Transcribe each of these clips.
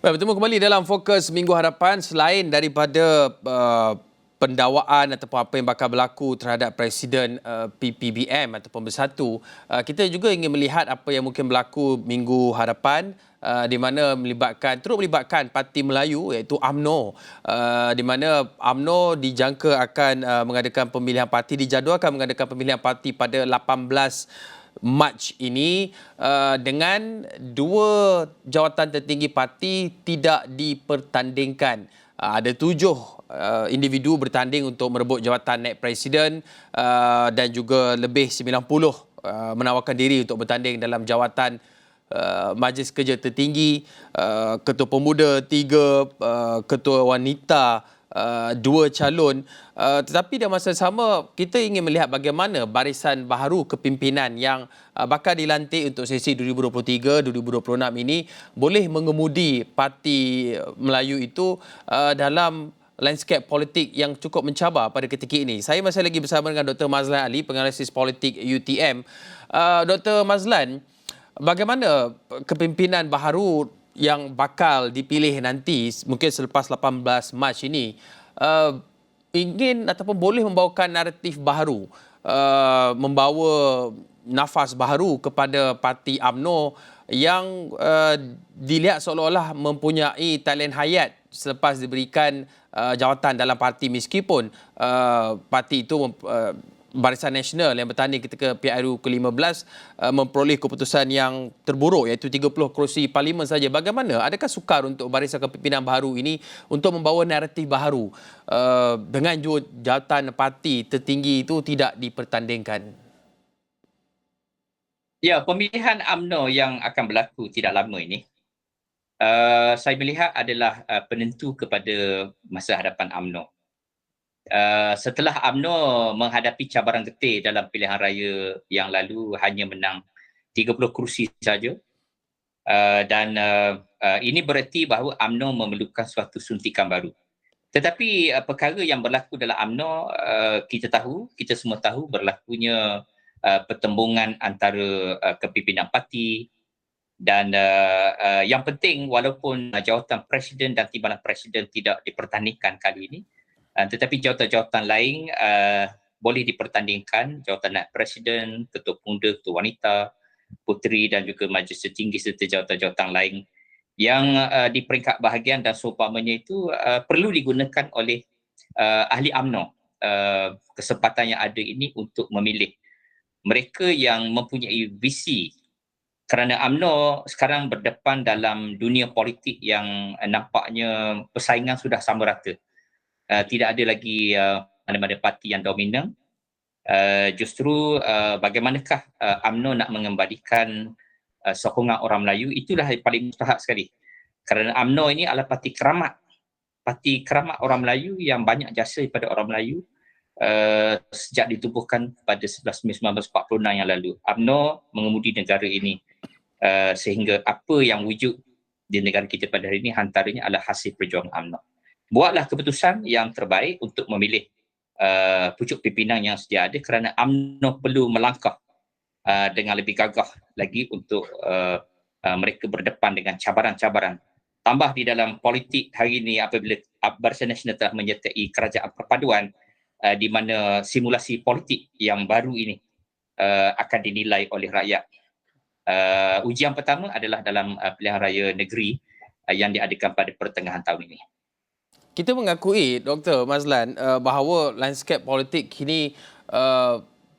Baik, bertemu kembali dalam Fokus Minggu Hadapan. Selain daripada pendakwaan ataupun apa yang bakal berlaku terhadap Presiden PPBM ataupun Bersatu, kita juga ingin melihat apa yang mungkin berlaku minggu hadapan, di mana turut melibatkan Parti Melayu iaitu UMNO, di mana UMNO dijangka akan mengadakan pemilihan parti, dijadualkan mengadakan pemilihan parti pada 18 Mac ini, dengan dua jawatan tertinggi parti tidak dipertandingkan. Ada 7 individu bertanding untuk merebut jawatan naib presiden, dan juga lebih 90 menawarkan diri untuk bertanding dalam jawatan Majlis Kerja Tertinggi, Ketua Pemuda 3, Ketua Wanita 2 calon. Tetapi dalam masa sama, kita ingin melihat bagaimana barisan baharu kepimpinan yang bakal dilantik untuk sesi 2023-2026 ini boleh mengemudi Parti Melayu itu dalam landscape politik yang cukup mencabar pada ketika ini. Saya masih lagi bersama dengan Dr. Mazlan Ali, penganalisis politik UTM. Dr. Mazlan, bagaimana kepimpinan baharu yang bakal dipilih nanti mungkin selepas 18 Mac ini ingin ataupun boleh membawakan naratif baharu, membawa nafas baharu kepada Parti UMNO yang dilihat seolah-olah mempunyai talian hayat selepas diberikan jawatan dalam parti, meskipun parti itu Barisan Nasional yang bertanding ketika PRU ke-15 memperoleh keputusan yang terburuk, iaitu 30 kerusi parlimen saja. Bagaimana? Adakah sukar untuk barisan kepimpinan baharu ini untuk membawa naratif baharu dengan jawatan parti tertinggi itu tidak dipertandingkan? Ya, pemilihan UMNO yang akan berlaku tidak lama ini, saya melihat adalah penentu kepada masa hadapan UMNO. Setelah UMNO menghadapi cabaran getih dalam pilihan raya yang lalu, hanya menang 30 kerusi saja, dan ini bererti bahawa UMNO memerlukan suatu suntikan baru. Tetapi perkara yang berlaku dalam UMNO, kita semua tahu berlakunya pertembungan antara kepimpinan parti, dan yang penting, walaupun jawatan presiden dan timbalan presiden tidak dipertandingkan kali ini, tetapi jawatan-jawatan lain boleh dipertandingkan, jawatan naib presiden, ketua pemuda, ketua wanita, puteri dan juga majlis tertinggi serta jawatan-jawatan lain yang di peringkat bahagian dan seumpamanya itu perlu digunakan oleh ahli UMNO, kesempatan yang ada ini untuk memilih mereka yang mempunyai visi, kerana UMNO sekarang berdepan dalam dunia politik yang nampaknya persaingan sudah sama rata. Tidak ada lagi mana-mana parti yang dominan. Justru bagaimanakah UMNO nak mengembalikan sokongan orang Melayu, itulah yang paling mustahak sekali. Kerana UMNO ini adalah parti keramat orang Melayu yang banyak jasa daripada orang Melayu sejak ditubuhkan pada 11 Mei 1946 yang lalu. UMNO mengemudi negara ini sehingga apa yang wujud di negara kita pada hari ini antaranya adalah hasil perjuangan UMNO. Buatlah keputusan yang terbaik untuk memilih pucuk pimpinan yang sedia ada, kerana UMNO perlu melangkah dengan lebih gagah lagi untuk mereka berdepan dengan cabaran-cabaran. Tambah di dalam politik hari ini apabila Barisan Nasional telah menyertai kerajaan perpaduan, di mana simulasi politik yang baru ini akan dinilai oleh rakyat. Ujian pertama adalah dalam pilihan raya negeri yang diadakan pada pertengahan tahun ini. Kita mengakui, Dr. Mazlan, bahawa landscape politik kini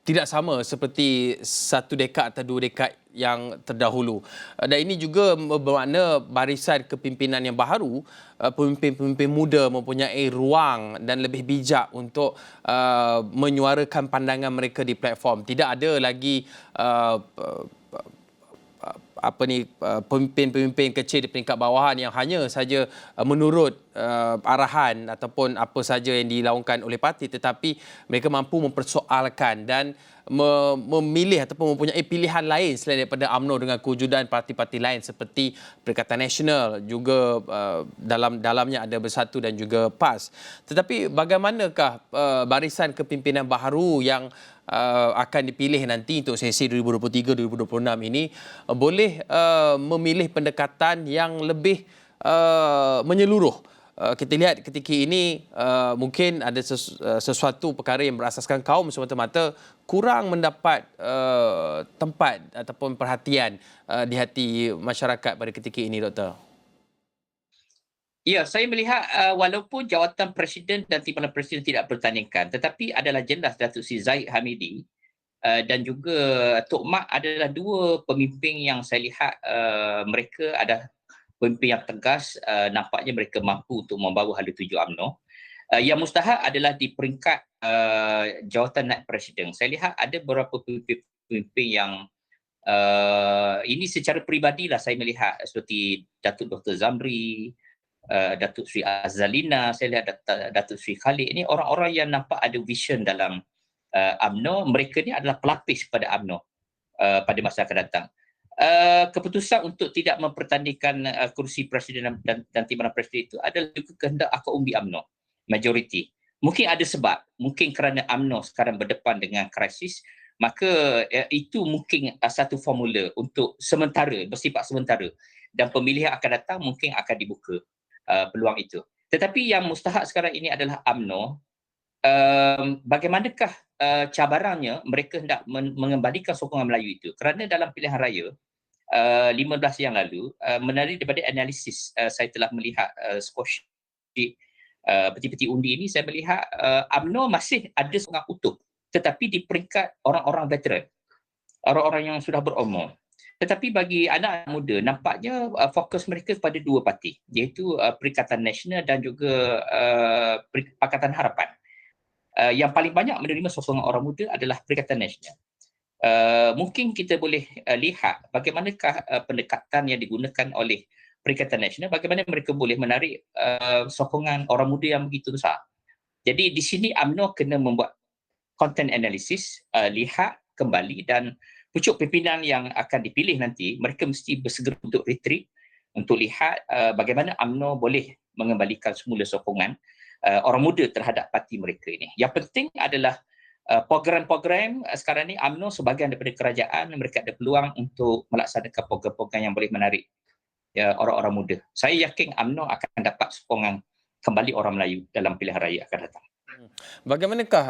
tidak sama seperti 1 dekad atau 2 dekad yang terdahulu. Dan ini juga bermakna barisan kepimpinan yang baharu, pemimpin-pemimpin muda mempunyai ruang dan lebih bijak untuk menyuarakan pandangan mereka di platform. Tidak ada lagi pemimpin-pemimpin kecil di peringkat bawahan yang hanya saja menurut arahan ataupun apa saja yang dilaungkan oleh parti, tetapi mereka mampu mempersoalkan dan memilih ataupun mempunyai pilihan lain selain daripada UMNO dengan kewujudan parti-parti lain seperti Perikatan Nasional, juga dalamnya ada Bersatu dan juga PAS. Tetapi bagaimanakah barisan kepimpinan baharu yang akan dipilih nanti untuk sesi 2023-2026 ini boleh memilih pendekatan yang lebih menyeluruh. Kita lihat ketika ini mungkin ada sesuatu perkara yang berasaskan kaum semata-mata kurang mendapat tempat ataupun perhatian di hati masyarakat pada ketika ini, Doktor. Ya, saya melihat walaupun jawatan Presiden dan Timbalan Presiden tidak bertandingkan, tetapi adalah jelas Datuk Seri Zahid Hamidi dan juga Tok Mak adalah dua pemimpin yang saya lihat mereka ada pemimpin yang tegas, nampaknya mereka mampu untuk membawa hala tuju UMNO. Yang mustahak adalah di peringkat jawatan naib presiden. Saya lihat ada beberapa pemimpin yang ini secara peribadilah saya melihat seperti Datuk Dr. Zamri, Datuk Sri Azalina, saya lihat Datuk Sri Khalid, ini orang-orang yang nampak ada vision dalam UMNO. Mereka ni adalah pelapis pada UMNO pada masa akan datang. Keputusan untuk tidak mempertandingkan kursi presiden dan timbalan presiden itu adalah juga kehendak akar umbi UMNO, majoriti. Mungkin ada sebab, mungkin kerana UMNO sekarang berdepan dengan krisis, maka itu mungkin satu formula untuk sementara, bersifat sementara, dan pemilihan akan datang mungkin akan dibuka peluang itu. Tetapi yang mustahak sekarang ini adalah UMNO. Bagaimanakah cabarannya mereka hendak mengembalikan sokongan Melayu itu? Kerana dalam pilihan raya 15 yang lalu, menarik daripada analisis saya telah melihat scoresheet peti-peti undi ini, saya melihat UMNO masih ada sokongan utuh, tetapi di peringkat orang-orang veteran, orang-orang yang sudah berumur. Tetapi bagi anak muda, nampaknya fokus mereka kepada dua parti, iaitu Perikatan Nasional dan juga Pakatan Harapan. Yang paling banyak menerima sokongan orang muda adalah Perikatan Nasional. Mungkin kita boleh lihat bagaimanakah pendekatan yang digunakan oleh Perikatan Nasional, bagaimana mereka boleh menarik sokongan orang muda yang begitu besar. Jadi di sini UMNO kena membuat content analysis, lihat kembali, dan pucuk pimpinan yang akan dipilih nanti, mereka mesti bersegera untuk retreat, untuk lihat bagaimana UMNO boleh mengembalikan semula sokongan orang muda terhadap parti mereka ini. Yang penting adalah program-program sekarang ni UMNO sebahagian daripada kerajaan, mereka ada peluang untuk melaksanakan program-program yang boleh menarik orang-orang muda. Saya yakin UMNO akan dapat sokongan kembali orang Melayu dalam pilihan raya akan datang. Bagaimanakah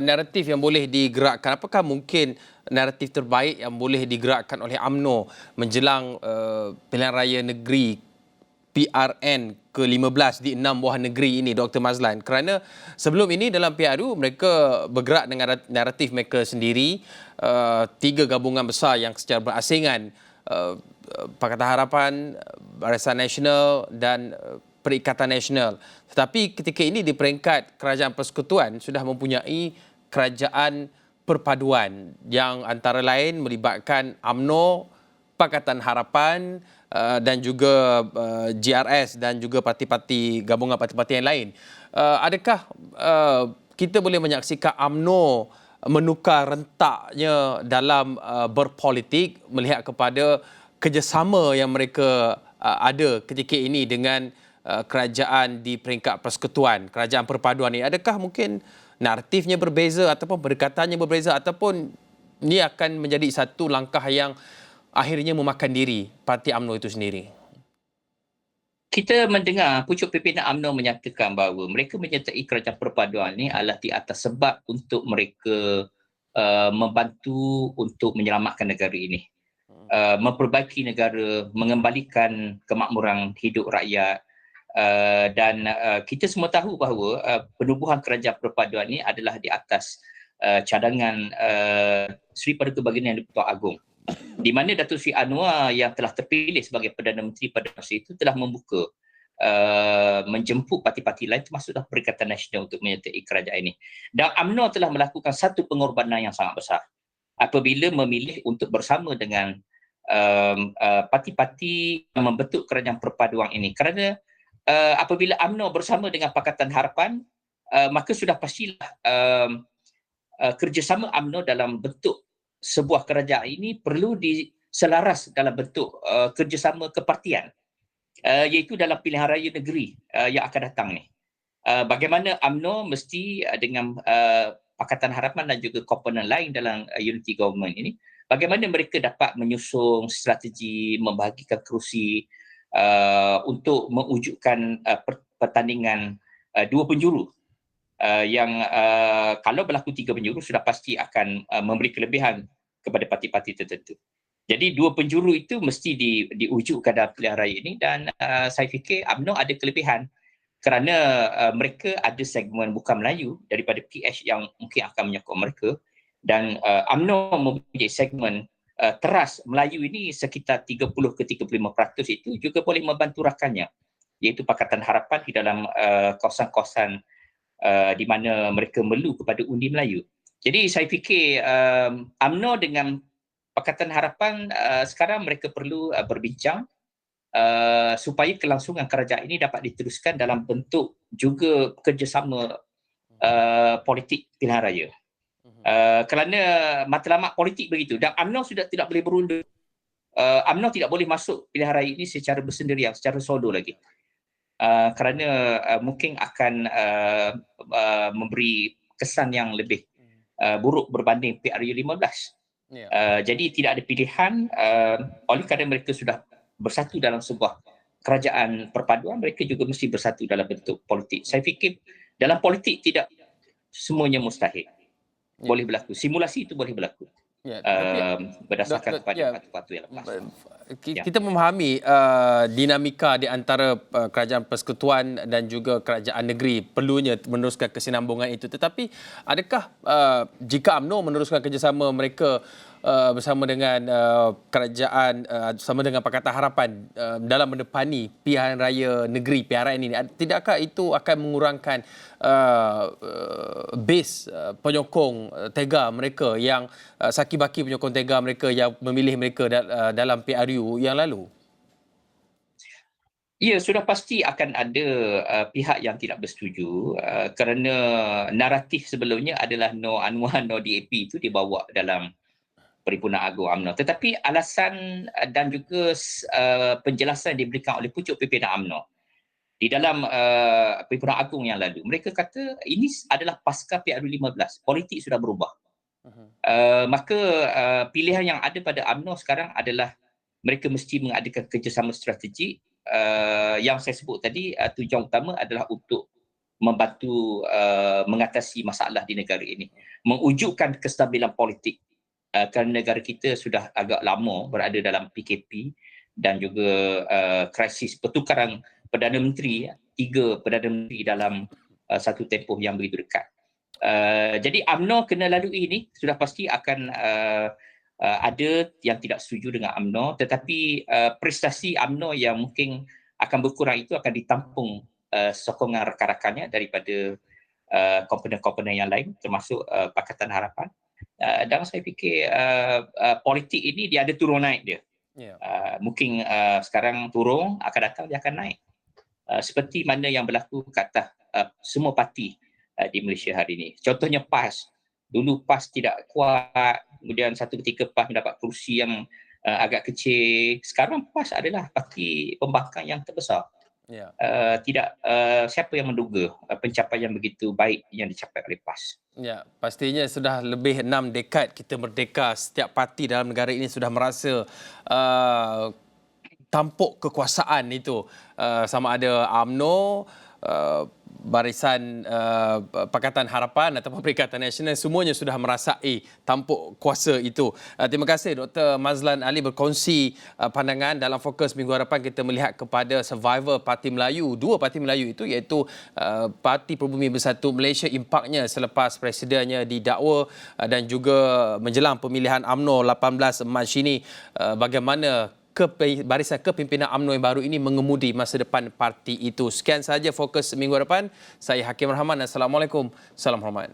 naratif yang boleh digerakkan? Apakah mungkin naratif terbaik yang boleh digerakkan oleh UMNO menjelang pilihan raya negeri PRN ke-15 di 6 buah negeri ini, Dr. Mazlan? Kerana sebelum ini dalam PRU mereka bergerak dengan naratif mereka sendiri, tiga gabungan besar yang secara berasingan, Pakatan Harapan, Barisan Nasional dan Perikatan Nasional. Tetapi ketika ini di peringkat Kerajaan Persekutuan sudah mempunyai kerajaan perpaduan yang antara lain melibatkan UMNO, Pakatan Harapan dan juga GRS dan juga parti-parti gabungan parti-parti yang lain. Adakah kita boleh menyaksikan UMNO menukar rentaknya dalam berpolitik melihat kepada kerjasama yang mereka ada ketika ini dengan kerajaan di peringkat persekutuan, kerajaan perpaduan ini? Adakah mungkin naratifnya berbeza ataupun pendekatannya berbeza, ataupun ini akan menjadi satu langkah yang akhirnya memakan diri parti UMNO itu sendiri? Kita mendengar pucuk pimpinan UMNO menyatakan bahawa mereka menyertai kerajaan perpaduan ini adalah di atas sebab untuk mereka membantu untuk menyelamatkan negara ini, memperbaiki negara, mengembalikan kemakmuran hidup rakyat. Dan kita semua tahu bahawa penubuhan kerajaan perpaduan ini adalah di atas cadangan Seri Paduka Baginda Yang di-Pertuan Agong, di mana Datuk Seri Anwar yang telah terpilih sebagai Perdana Menteri pada masa itu telah membuka menjemput parti-parti lain termasuklah Perikatan Nasional untuk menyertai kerajaan ini. Dan UMNO telah melakukan satu pengorbanan yang sangat besar apabila memilih untuk bersama dengan parti-parti yang membentuk kerajaan perpaduan ini. Kerana apabila UMNO bersama dengan Pakatan Harapan, maka sudah pastilah kerjasama UMNO dalam bentuk sebuah kerajaan ini perlu diselaras dalam bentuk kerjasama kepartian, iaitu dalam pilihan raya negeri yang akan datang ni. Bagaimana UMNO mesti dengan Pakatan Harapan dan juga komponen lain dalam unity government ini, bagaimana mereka dapat menyusung strategi membahagikan kerusi untuk mewujudkan pertandingan dua penjuru yang kalau berlaku tiga penjuru sudah pasti akan memberi kelebihan kepada parti-parti tertentu. Jadi dua penjuru itu mesti diwujudkan dalam pilihan raya ini dan saya fikir UMNO ada kelebihan kerana mereka ada segmen bukan Melayu daripada PH yang mungkin akan menyokong mereka dan UMNO mempunyai segmen teras Melayu ini sekitar 30 ke 35% itu juga boleh membantu rakannya iaitu Pakatan Harapan di dalam kawasan-kawasan di mana mereka merlu kepada undi Melayu. Jadi saya fikir UMNO dengan Pakatan Harapan sekarang mereka perlu berbincang supaya kelangsungan kerajaan ini dapat diteruskan dalam bentuk juga kerjasama politik pilihan raya. Kerana matlamat politik begitu dan UMNO sudah tidak boleh berundur. UMNO tidak boleh masuk pilihan raya ini secara bersendirian, secara solo lagi. Kerana mungkin akan memberi kesan yang lebih buruk berbanding PRU 15. Jadi tidak ada pilihan oleh kerana mereka sudah bersatu dalam sebuah kerajaan perpaduan, mereka juga mesti bersatu dalam bentuk politik. Saya fikir dalam politik tidak semuanya mustahil. Boleh berlaku. Simulasi itu boleh berlaku. Berdasarkan kepada faktor-faktor yang lepas. Kita memahami dinamika di antara kerajaan persekutuan dan juga kerajaan negeri perlunya meneruskan kesinambungan itu. Tetapi adakah jika UMNO meneruskan kerjasama mereka bersama dengan kerajaan, bersama dengan Pakatan Harapan dalam mendepani pilihan raya negeri PRN ini, tidakkah itu akan mengurangkan base penyokong tega mereka yang saki-baki penyokong tega mereka yang memilih mereka dalam PRU yang lalu? Ya, sudah pasti akan ada pihak yang tidak bersetuju kerana naratif sebelumnya adalah no Anwar, no DAP itu dibawa dalam Perhimpunan Agung UMNO. Tetapi alasan dan juga penjelasan diberikan oleh pucuk pimpinan UMNO di dalam Perhimpunan Agung yang lalu, mereka kata ini adalah pasca PRU 15. Politik sudah berubah. Maka pilihan yang ada pada UMNO sekarang adalah mereka mesti mengadakan kerjasama strategi yang saya sebut tadi. Tujuan utama adalah untuk membantu mengatasi masalah di negara ini, mewujudkan kestabilan politik kerana negara kita sudah agak lama berada dalam PKP dan juga krisis pertukaran Perdana Menteri, 3 Perdana Menteri dalam satu tempoh yang begitu dekat. Jadi UMNO kena lalui ini, sudah pasti akan ada yang tidak setuju dengan UMNO, tetapi prestasi UMNO yang mungkin akan berkurang itu akan ditampung sokongan rakan-rakannya daripada komponen-komponen yang lain termasuk Pakatan Harapan. Dan saya fikir politik ini dia ada turun naik dia. Mungkin sekarang turun, akan datang dia akan naik. Seperti mana yang berlaku kat atas semua parti di Malaysia hari ini. Contohnya PAS. Dulu PAS tidak kuat, kemudian satu ketika PAS mendapat kerusi yang agak kecil. Sekarang PAS adalah parti pembangkang yang terbesar. Siapa yang menduga pencapaian begitu baik yang dicapai oleh PAS? Ya, pastinya sudah lebih 6 dekad kita merdeka. Setiap parti dalam negara ini sudah merasa tampuk kekuasaan itu. Sama ada UMNO, Barisan Pakatan Harapan ataupun Perikatan Nasional, semuanya sudah merasai tampuk kuasa itu. Terima kasih Dr. Mazlan Ali berkongsi pandangan dalam Fokus Minggu Harapan. Kita melihat kepada survivor Parti Melayu, 2 Parti Melayu itu, iaitu Parti Perbumi Bersatu Malaysia, impaknya selepas presidennya didakwa dan juga menjelang pemilihan UMNO 18 Mac ini, bagaimana barisan kepimpinan UMNO yang baru ini mengemudi masa depan parti itu. Sekian sahaja Fokus Minggu Harapan. Saya Hakim Rahman. Assalamualaikum. Salam hormat.